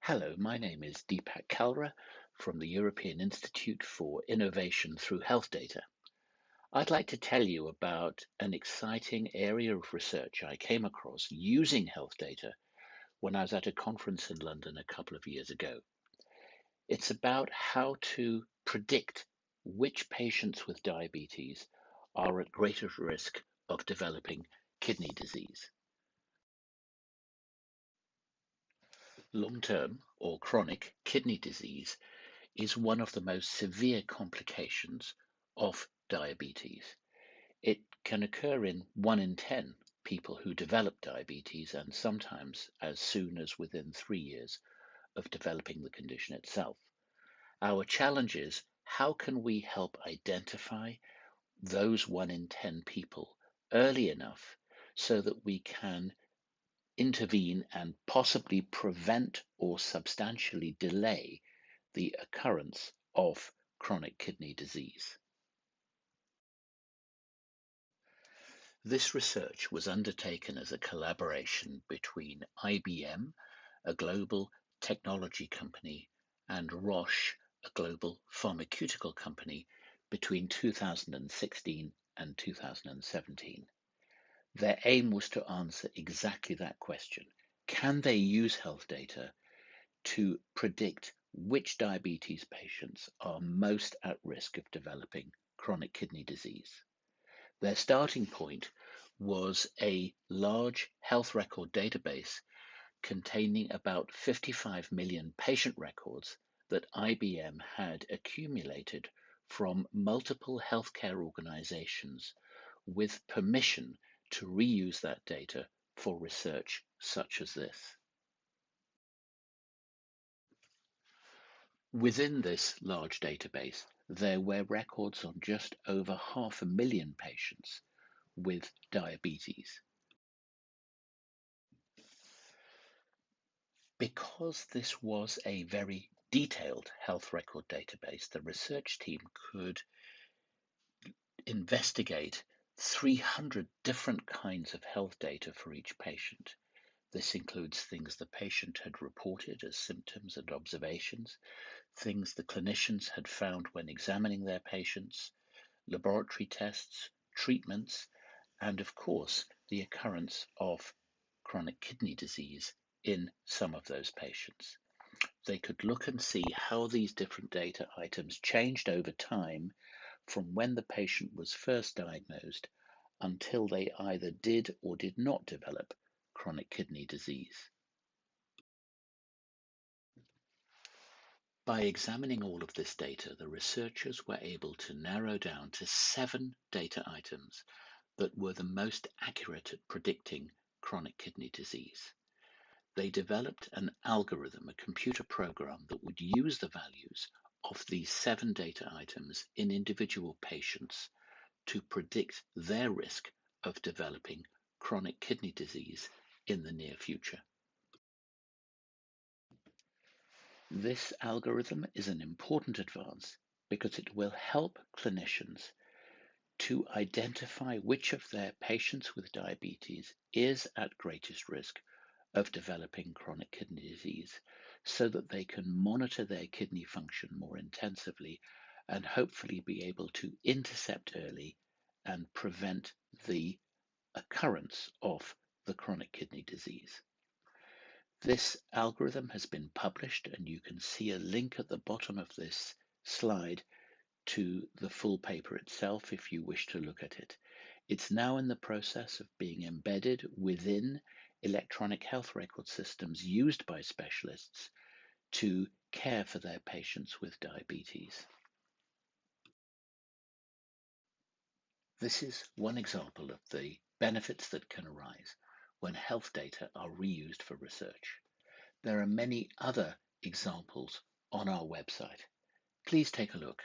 Hello, my name is Dipak Kalra from the European Institute for Innovation through Health Data. I'd like to tell you about an exciting area of research I came across using health data when I was at a conference in London a couple of years ago. It's about how to predict which patients with diabetes are at greater risk of developing kidney disease. Long-term or chronic kidney disease is one of the most severe complications of diabetes. It can occur in 1 in 10 people who develop diabetes, and sometimes as soon as within 3 years of developing the condition itself. Our challenge is, how can we help identify those 1 in 10 people early enough so that we can intervene and possibly prevent or substantially delay the occurrence of chronic kidney disease. This research was undertaken as a collaboration between IBM, a global technology company, and Roche, a global pharmaceutical company, between 2016 and 2017. Their aim was to answer exactly that question. Can they use health data to predict which diabetes patients are most at risk of developing chronic kidney disease? Their starting point was a large health record database containing about 55 million patient records that IBM had accumulated from multiple healthcare organizations with permission to reuse that data for research such as this. Within this large database, there were records on just over 500,000 patients with diabetes. Because this was a very detailed health record database, the research team could investigate 300 different kinds of health data for each patient. This includes things the patient had reported as symptoms and observations, things the clinicians had found when examining their patients, laboratory tests, treatments, and of course, the occurrence of chronic kidney disease in some of those patients. They could look and see how these different data items changed over time from when the patient was first diagnosed until they either did or did not develop chronic kidney disease. By examining all of this data, the researchers were able to narrow down to 7 data items that were the most accurate at predicting chronic kidney disease. They developed an algorithm, a computer program that would use the values of these 7 data items in individual patients to predict their risk of developing chronic kidney disease in the near future. This algorithm is an important advance because it will help clinicians to identify which of their patients with diabetes is at greatest risk of developing chronic kidney disease so that they can monitor their kidney function more intensively and hopefully be able to intercept early and prevent the occurrence of the chronic kidney disease. This algorithm has been published, and you can see a link at the bottom of this slide to the full paper itself if you wish to look at it. It's now in the process of being embedded within electronic health record systems used by specialists to care for their patients with diabetes. This is one example of the benefits that can arise when health data are reused for research. There are many other examples on our website. Please take a look.